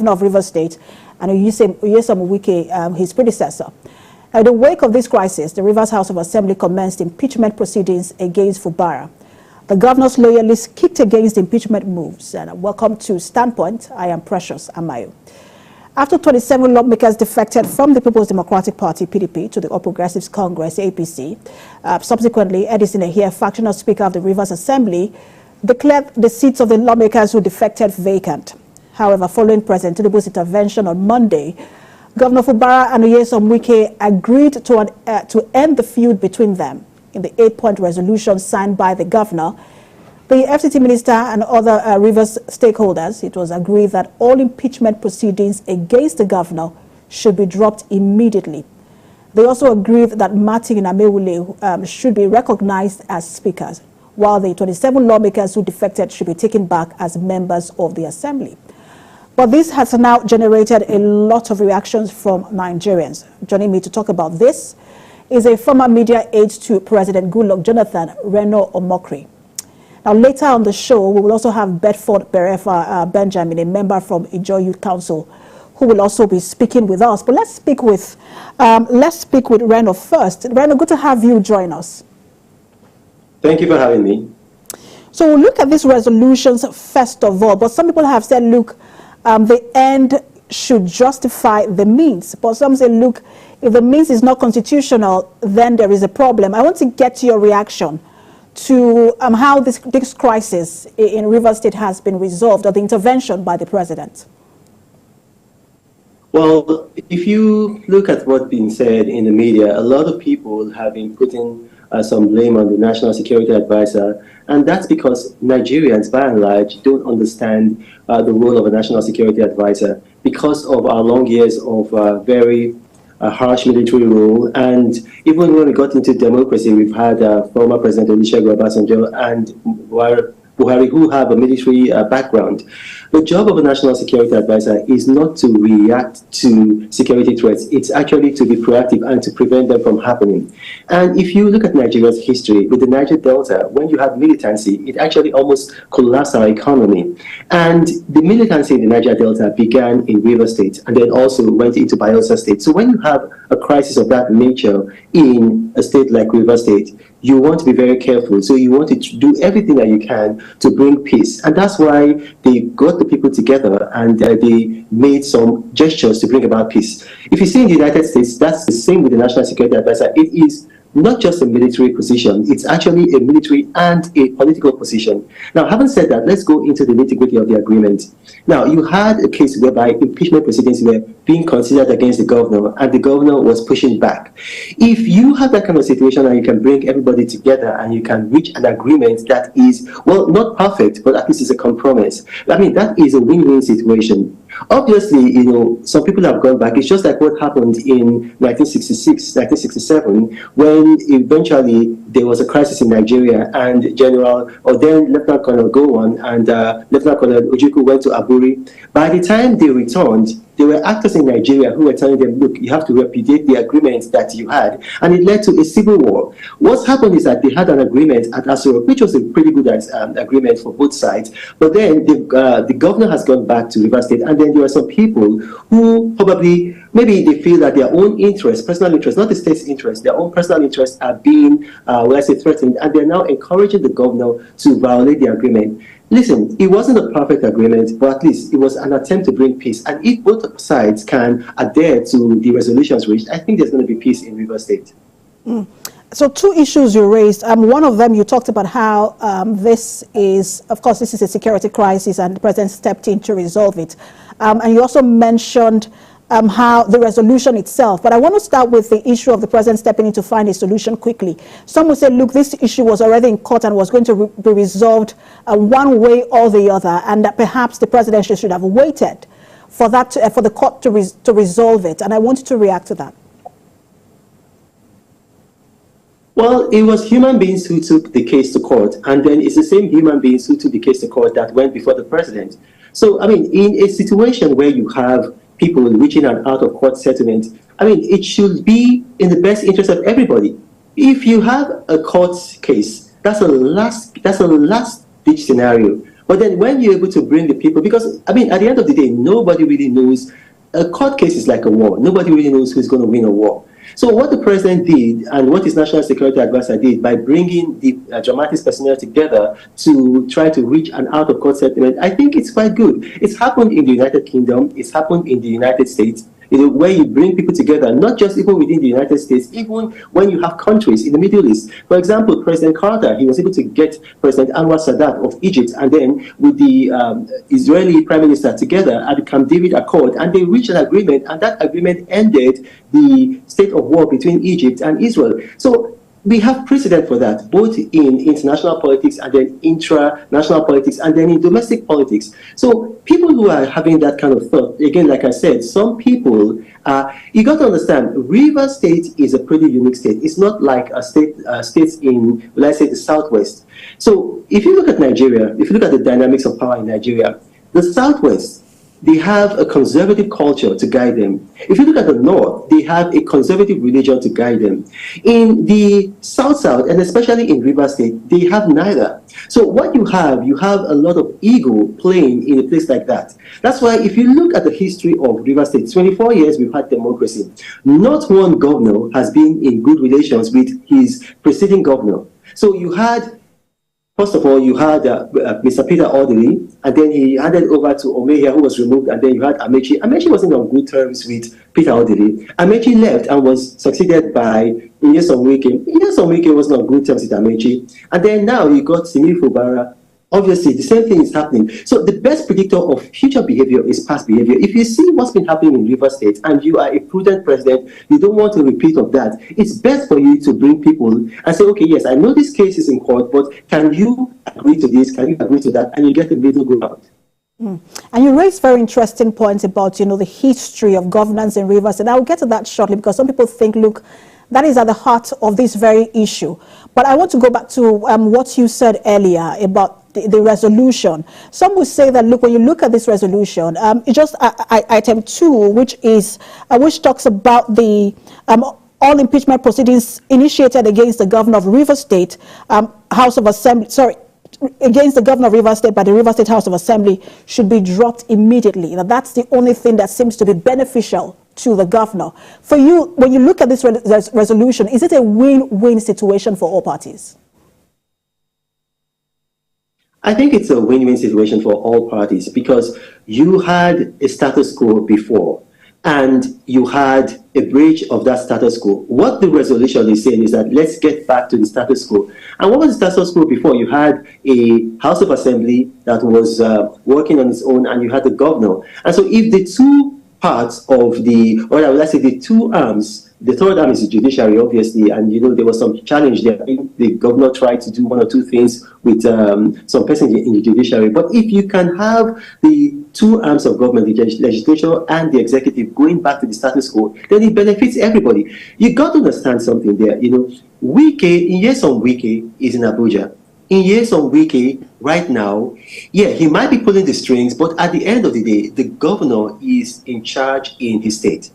of Rivers State, and Omokri, his predecessor. In the wake of this crisis, the Rivers House of Assembly commenced impeachment proceedings against Fubara. The governor's loyalists kicked against impeachment moves. And welcome to Standpoint. I am Precious Amayo. After 27 lawmakers defected from the People's Democratic Party, PDP, to the All Progressives Congress, APC, subsequently, Edison Ehie, factional speaker of the Rivers Assembly, declared the seats of the lawmakers who defected vacant. However, following President Tinubu's intervention on Monday, Governor Fubara and Omokri agreed to end the feud between them in the 8-point resolution signed by the governor, the FCT minister, and other Rivers stakeholders. It was agreed that all impeachment proceedings against the governor should be dropped immediately. They also agreed that Martin and Amewule should be recognized as speakers, while the 27 lawmakers who defected should be taken back as members of the assembly. But this has now generated a lot of reactions from Nigerians. Joining me to talk about this is a former media aide to President Goodluck Jonathan, Reno Omokri. Now, later on the show, we will also have Bedford Berefa Benjamin, a member from Ijo Youth Council, who will also be speaking with us. But let's speak with Reno first. Reno, good to have you join us. Thank you for having me. So we'll look at these resolutions first of all. But some people have said, look, the end should justify the means. But some say, look, if the means is not constitutional, then there is a problem. I want to get your reaction to how this crisis in Rivers State has been resolved, or the intervention by the president. Well, if you look at what's been said in the media, a lot of people have been putting some blame on the National Security Advisor, and that's because Nigerians, by and large, don't understand the role of a National Security Advisor because of our long years of very harsh military rule. And even when we got into democracy, we've had former President Olusegun Obasanjo and Buhari, who have a military background. The job of a National Security Advisor is not to react to security threats. It's actually to be proactive and to prevent them from happening. And if you look at Nigeria's history, with the Niger Delta, when you had militancy, it actually almost collapsed our economy. And the militancy in the Niger Delta began in Rivers State and then also went into Bayelsa State. So when you have a crisis of that nature in a state like Rivers State, you want to be very careful. So you want to do everything that you can to bring peace. And that's why they got the people together and they made some gestures to bring about peace. If you see in the United States, that's the same with the National Security Advisor. It is not just a military position, it's actually a military and a political position. Now, having said that, let's go into the nitty-gritty of the agreement. Now, you had a case whereby impeachment proceedings were being considered against the governor, and the governor was pushing back. If you have that kind of situation and you can bring everybody together and you can reach an agreement that is, well, not perfect, but at least it's a compromise, I mean, that is a win-win situation. Obviously, you know, some people have gone back. It's just like what happened in 1966, 1967, when eventually there was a crisis in Nigeria and Lieutenant Colonel Gowon and Lieutenant Colonel Ojukwu went to Aburi. By the time they returned, there were actors in Nigeria who were telling them, look, you have to repudiate the agreement that you had. And it led to a civil war. What's happened is that they had an agreement at Asoro, which was a pretty good agreement for both sides. But then the governor has gone back to Rivers State. And then there are some people who probably, maybe they feel that their own interests, personal interests, not the state's interests, their own personal interests are being, threatened. And they're now encouraging the governor to violate the agreement. Listen, it wasn't a perfect agreement, but at least it was an attempt to bring peace. And if both sides can adhere to the resolutions reached, I think there's going to be peace in Rivers State. So two issues you raised. One of them, you talked about how this is a security crisis and the president stepped in to resolve it. And you also mentioned how the resolution itself. But I want to start with the issue of the president stepping in to find a solution quickly. Some will say, look, this issue was already in court and was going to be resolved one way or the other, and that perhaps the president should have waited for that for the court to resolve it. And I want you to react to that. Well, it was human beings who took the case to court, and then it's the same human beings who took the case to court that went before the president. So, I mean, in a situation where you have people reaching an out-of-court settlement, I mean, it should be in the best interest of everybody. If you have a court case, that's a last-ditch scenario. But then when you're able to bring the people, because, I mean, at the end of the day, nobody really knows. A court case is like a war. Nobody really knows who's going to win a war. So what the president did and what his national security advisor did by bringing the dramatic personnel together to try to reach an out-of-court settlement, I think it's quite good. It's happened in the United Kingdom. It's happened in the United States. Where you bring people together, not just even within the United States, even when you have countries in the Middle East. For example, President Carter, he was able to get President Anwar Sadat of Egypt, and then with the Israeli Prime Minister together at the Camp David Accord, and they reached an agreement, and that agreement ended the state of war between Egypt and Israel. So we have precedent for that, both in international politics and then intra-national politics and then in domestic politics. So people who are having that kind of thought, again, like I said, some people, you got to understand, Rivers State is a pretty unique state. It's not like a states in, let's say, the Southwest. So if you look at Nigeria, if you look at the dynamics of power in Nigeria, the Southwest, they have a conservative culture to guide them. If you look at the North, they have a conservative religion to guide them. In the South, and especially in Rivers State, they have neither. So what you have a lot of ego playing in a place like that. That's why if you look at the history of Rivers State, 24 years we've had democracy. Not one governor has been in good relations with his preceding governor. So you had, first of all, you had Mr. Peter Orderly, and then he handed over to Omehia, who was removed, and then you had Amechi. Amechi wasn't on good terms with Peter Orderly. Amechi left and was succeeded by Nyesom Wike. Nyesom Wike wasn't on good terms with Amechi. And then now you got Simi Fubara. Obviously, the same thing is happening. So the best predictor of future behavior is past behavior. If you see what's been happening in Rivers State and you are a prudent president, you don't want a repeat of that, it's best for you to bring people and say, okay, yes, I know this case is in court, but can you agree to this? Can you agree to that? And you get a middle ground. And you raised very interesting points about, the history of governance in Rivers, and I'll get to that shortly because some people think, look, that is at the heart of this very issue. But I want to go back to what you said earlier about the resolution. Some would say that, look, when you look at this resolution, it's just item 2, which talks about the all impeachment proceedings initiated against the governor of Rivers State, House of Assembly, against the governor of Rivers State by the Rivers State House of Assembly should be dropped immediately. Now, that's the only thing that seems to be beneficial to the governor. For you, when you look at this resolution, is it a win-win situation for all parties? I think it's a win-win situation for all parties because you had a status quo before and you had a breach of that status quo. What the resolution is saying is that let's get back to the status quo. And what was the status quo before? You had a House of Assembly that was working on its own and you had the governor. And so if the two parts of the, or let's say the two arms, the third arm is the judiciary, obviously, and there was some challenge there. I think the governor tried to do one or two things with some persons in the judiciary. But if you can have the two arms of government, the legislature and the executive, going back to the status quo, then it benefits everybody. You got to understand something there. Nyesom Wike is in Abuja. Nyesom Wike, right now, yeah, he might be pulling the strings, but at the end of the day, the governor is in charge in his state.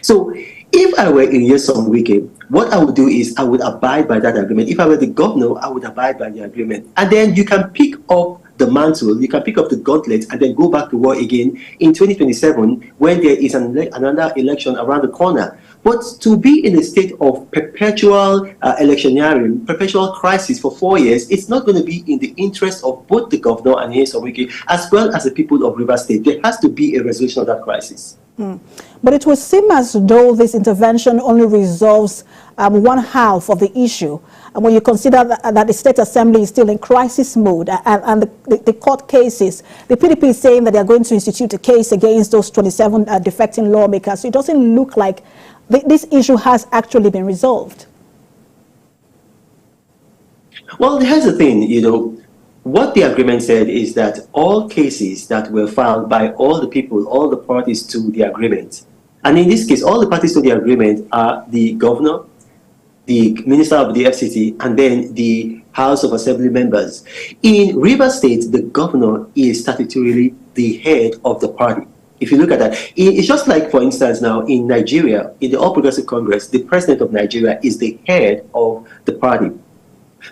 So if I were in Nyesom Wike, what I would do is I would abide by that agreement. If I were the governor, I would abide by the agreement. And then you can pick up the mantle, you can pick up the gauntlet and then go back to war again in 2027 when there is another election around the corner. But to be in a state of perpetual electioneering, perpetual crisis for 4 years, it's not going to be in the interest of both the governor and Nyesom Wike as well as the people of Rivers State. There has to be a resolution of that crisis. But it would seem as though this intervention only resolves one half of the issue. And when you consider that the State Assembly is still in crisis mode and the court cases, the PDP is saying that they are going to institute a case against those 27 defecting lawmakers. So it doesn't look like this issue has actually been resolved. Well, here's the thing, what the agreement said is that all cases that were filed by all the people, all the parties to the agreement, and in this case, all the parties to the agreement are the governor, the minister of the FCT, and then the House of Assembly members. In Rivers State, the governor is statutorily the head of the party. If you look at that, it's just like, for instance, now in Nigeria, in the All Progressive Congress, the president of Nigeria is the head of the party.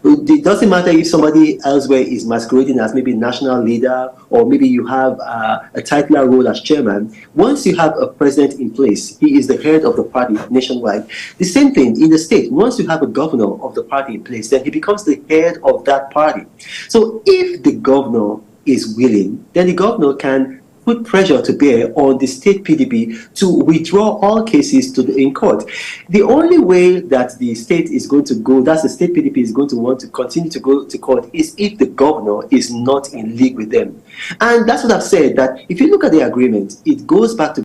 It doesn't matter if somebody elsewhere is masquerading as maybe national leader, or maybe you have a titular role as chairman. Once you have a president in place, he is the head of the party nationwide. The same thing in the state. Once you have a governor of the party in place, then he becomes the head of that party. So if the governor is willing, then the governor can put pressure to bear on the state PDP to withdraw all cases in court. The only way that the state is going to go, that the state PDP is going to want to continue to go to court, is if the governor is not in league with them. And that's what I've said, that if you look at the agreement, it goes back to